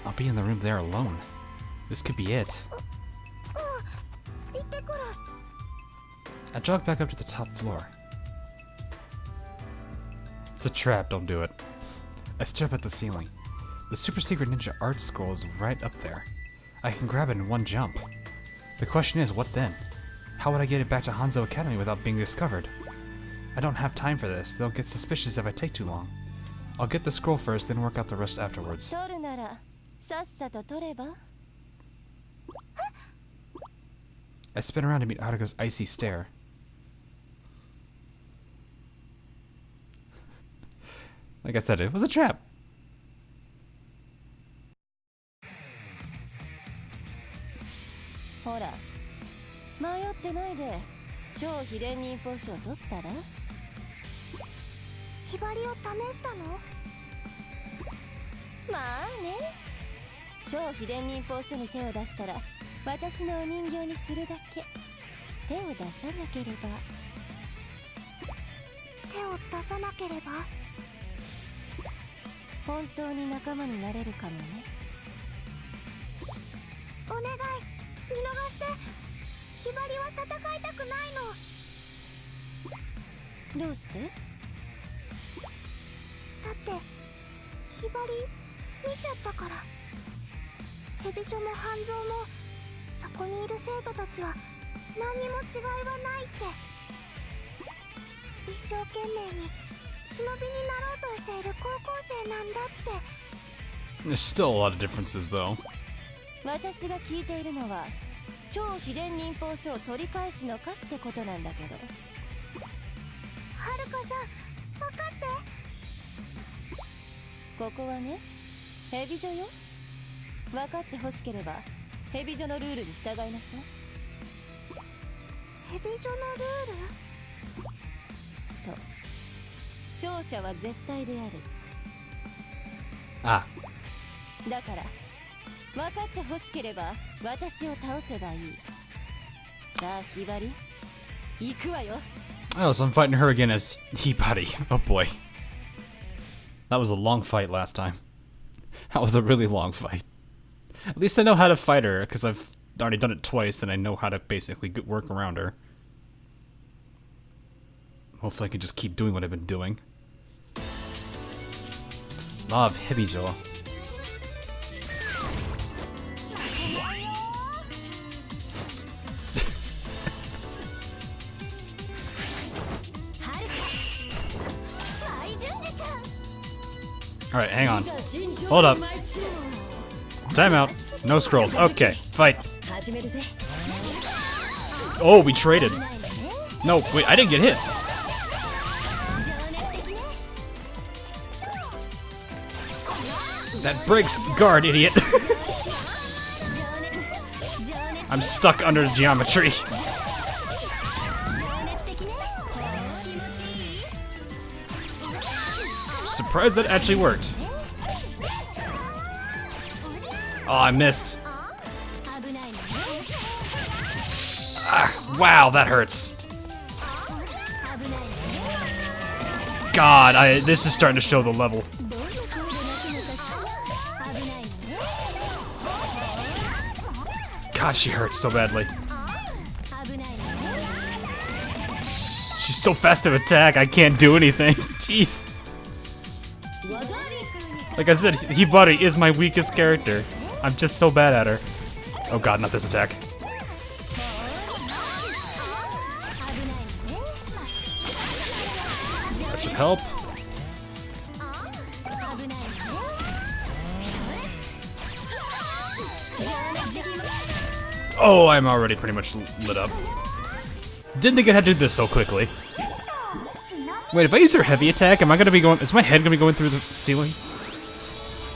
I'll be in the room there alone. This could be it. 行ってくる。 I jog back up to the top floor. It's a trap, don't do it. I stare up at the ceiling. The super secret ninja art scroll is right up there. I can grab it in one jump. The question is, what then? How would I get it back to Hanzo Academy without being discovered? I don't have time for this. They'll get suspicious if I take too long. I'll get the scroll first, then work out the rest afterwards. 取るならさっさと取れば？ I spin around to meet Haruka's icy stare. Like I said, it was a trap. ほら、迷ってないで超秘伝忍法書を取ったら？ひばりを試したの？まあね。超秘伝忍法書に手を出したら私のお人形にするだけ。手を出さなければ。手を出さなければ？本当に仲間になれるかもね。お願い、見逃して。ひばりは戦いたくないの。どうして？だってひばり見ちゃったから。ヘビ女も半蔵もそこにいる生徒たちは何にも違いはないって。一生懸命に忍びになろうとしている高校生なんだって。 There's still a lot of differences, though. 私が聞いているのは超秘伝忍法書を取り返すのかってことなんだけど。はるかさん、分かって。ここはね、ヘビ女よ。分かってほしければヘビ女のルールに従いなさい。ヘビ女のルール？そう。勝者は絶対である。 Ah. だから分かってほしければ私を倒せばいい。さあひばり、行くわよ。 Oh, so I'm fighting her again as Hibari. Oh boy. That was a long fight last time. That was a really long fight. At least I know how to fight her, because I've already done it twice and I know how to basically work around her. Hopefully I can just keep doing what I've been doing. Law of Hibijo. Alright, hang on. Hold up. Time out. No scrolls. Okay, fight. Oh, we traded. No, wait, I didn't get hit. That breaks guard, idiot. I'm stuck under geometry. Surprised that actually worked. Oh, I missed. Ah, wow, that hurts. God, this is starting to show the level. God, she hurts so badly. She's so fast to attack, I can't do anything. Jeez. Like I said, Hibari is my weakest character. I'm just so bad at her. Oh god, not this attack. That should help. Oh, I'm already pretty much lit up. Didn't think it had to do this so quickly. Wait, if I use her heavy attack, am I gonna be going? Is my head gonna be going through the ceiling?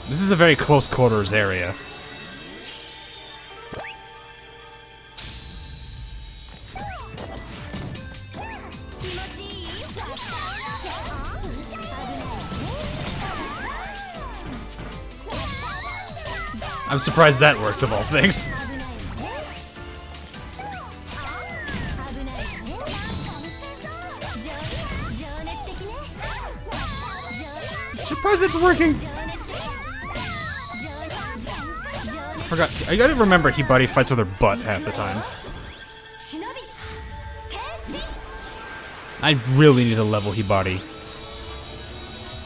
This is a very close quarters area. I'm surprised that worked of all things. Surprised it's working. I forgot. I gotta remember Hibari fights with her butt half the time. I really need to level Hibari.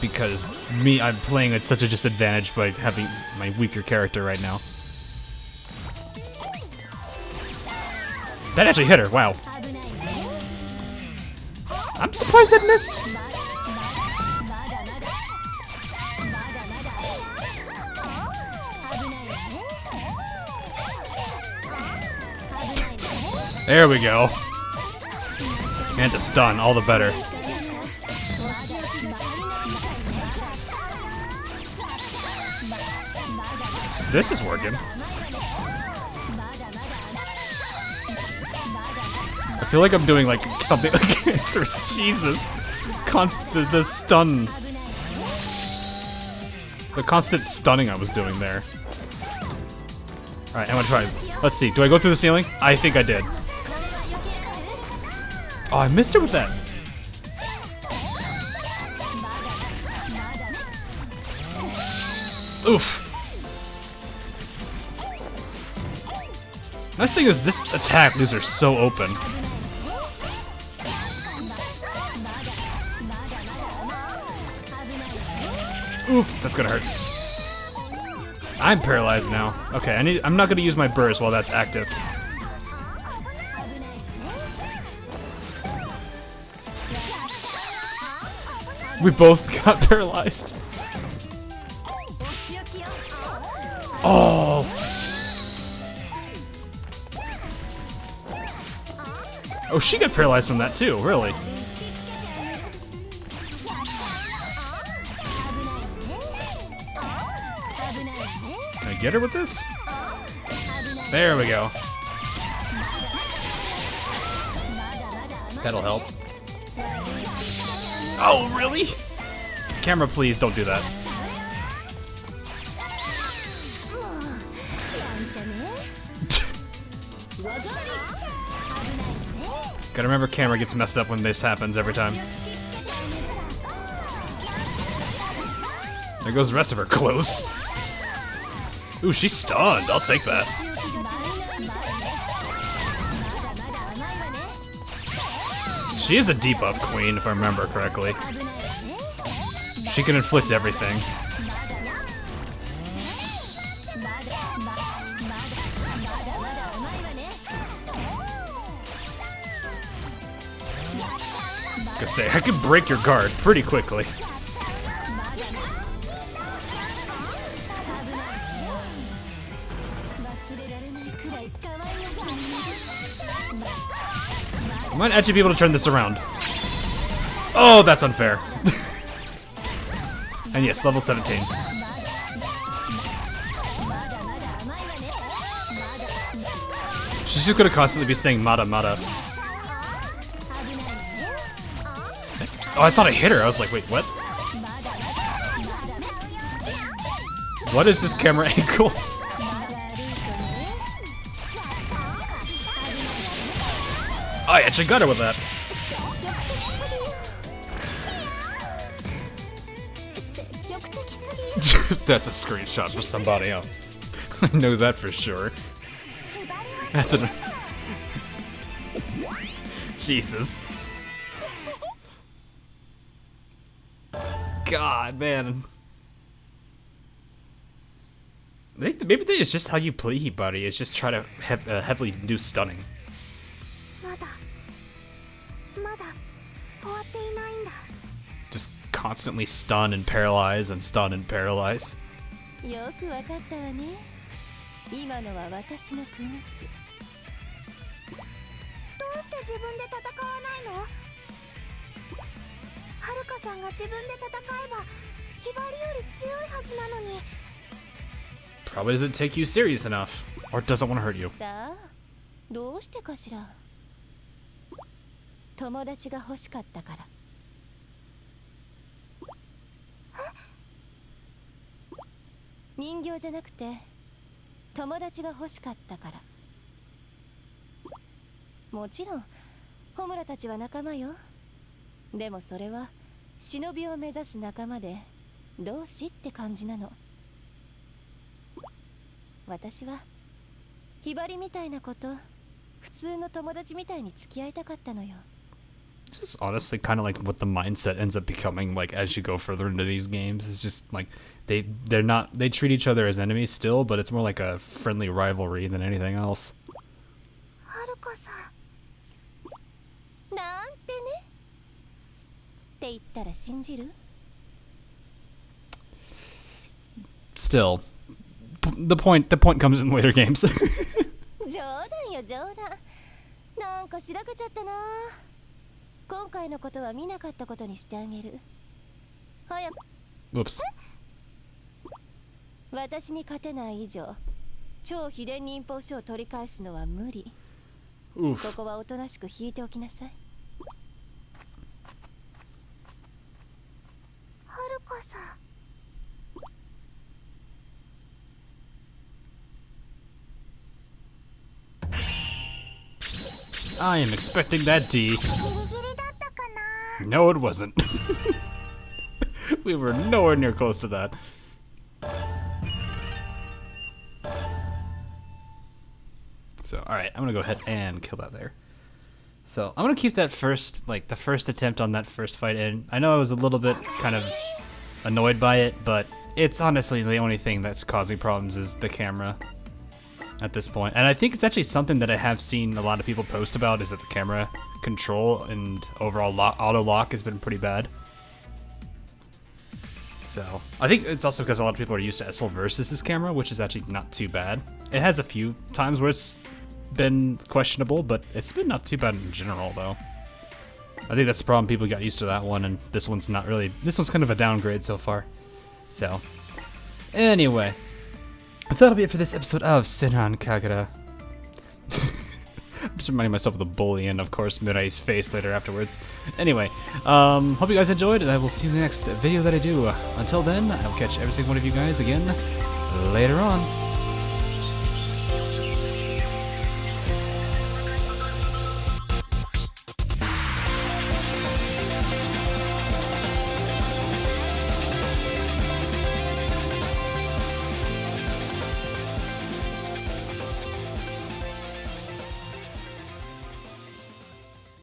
Because I'm playing at such a disadvantage by having my weaker character right now. That actually hit her, wow. I'm surprised that missed. There we go. And to stun, all the better. This is working. I feel like I'm doing like something against her. Jesus. The stun. The constant stunning I was doing there. Alright, I'm gonna try. Let's see. Do I go through the ceiling? I think I did. Oh, I missed her with that. Oof. Nice thing is this attack leaves her so open. Oof, that's gonna hurt. I'm paralyzed now. Okay, I'm not gonna use my burst while that's active. We both got paralyzed. Oh. Oh, she got paralyzed from that too, really. Can I get her with this? There we go. That'll help. Oh, really? Camera, please don't do that. Gotta remember, camera gets messed up when this happens every time. There goes the rest of her clothes. Ooh, she's stunned. I'll take that. She is a debuff queen, if I remember correctly. She can inflict everything. Gonna say, I could break your guard pretty quickly. I might actually be able to turn this around. Oh, that's unfair. And yes, level 17. She's just gonna constantly be saying Mata Mata. Oh, I thought I hit her. I was like, wait, what? What is this camera angle? I actually got her with that. That's a screenshot for somebody else. I know that for sure. That's a... Jesus. God, man. Maybe it's just how you play Hibari. It's just try to heavily do stunning. Just constantly stun and paralyze and stun and paralyze. よくわかったわね。今のは私の区別。どうして自分で戦わないの？はるかさんが自分で戦えばひばりより強いはずなのに。 Probably doesn't take you serious enough, or doesn't want to hurt you. さあ、どうしてかしら。友達が欲しかったから。人形じゃなくて友達が欲しかったから。もちろんホムラたちは仲間よ。でもそれは忍びを目指す仲間で同志って感じなの。私はひばりみたいなこと普通の友達みたいに付き合いたかったのよ。This is honestly kind of like what the mindset ends up becoming like as you go further into these games. It's just like they treat each other as enemies still, but it's more like a friendly rivalry than anything else. はるかさん。なんてね。って言ったら信じる？ Still, the point comes in later games. 冗談よ冗談。なんかしらけちゃったな。今回のことは見なかったことにしてあげる。早く。Whoops. 私に勝てない以上、超秘伝忍法書を取り返すのは無理。ここはおとなしく引いておきなさい。はるかさん。 I am expecting that D. ギリギリだったかな。 No, it wasn't. We were nowhere near close to that. So, alright, I'm gonna go ahead and kill that there. So, I'm gonna keep that first, like, the first attempt on that first fight in. I know I was a little bit kind of annoyed by it, but it's honestly the only thing that's causing problems is the camera at this point. And I think it's actually something that I have seen a lot of people post about, is that the camera control and overall auto lock has been pretty bad. So I think it's also because a lot of people are used to SL versus camera, which is actually not too bad. It has a few times where it's been questionable, but it's been not too bad in general though. I think that's the problem, people got used to that one, and this one's not really, this one's kind of a downgrade so far. So anyway, that'll be it for this episode of Senran Kagura. Just reminding myself of the bully and, of course, Mirai's face later afterwards. Anyway, hope you guys enjoyed, and I will see you in the next video that I do. Until then, I will catch every single one of you guys again later on.